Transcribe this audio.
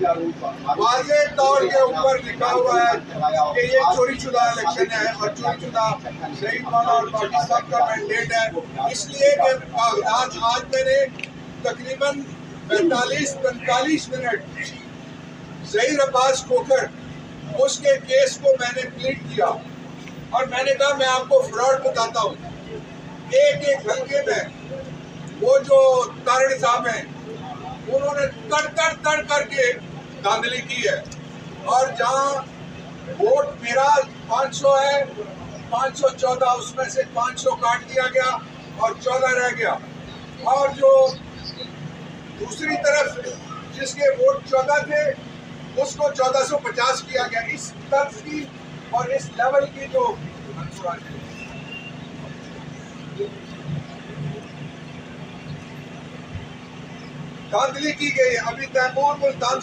वाज़े तौर के ऊपर लिखा हुआ है कि ये चोरी शुदा इलेक्शन है और चोरी शुदा शहीद मौलाना और पाकिस्तान का मैंडेट है। इसलिए कि कागजात आज मैंने तकरीबन 45 मिनट ज़हीर अब्बास खोखर उसके केस को मैंने प्लीट किया और मैंने कहा मैं आपको फ्रॉड बताता हूँ। एक एक हल्के में वो जो तारड़ साहब हैं उन्होंने तड़ करके धांधली की है और जहाँ वोट मेरा 500 है, 514 उसमें से 500 काट दिया गया और 14 रह गया और जो दूसरी तरफ जिसके वोट 14 थे उसको 1450 किया गया। इस तर्ज की और इस लेवल की जो धांधली की गई अभी तैमूर मुल्तान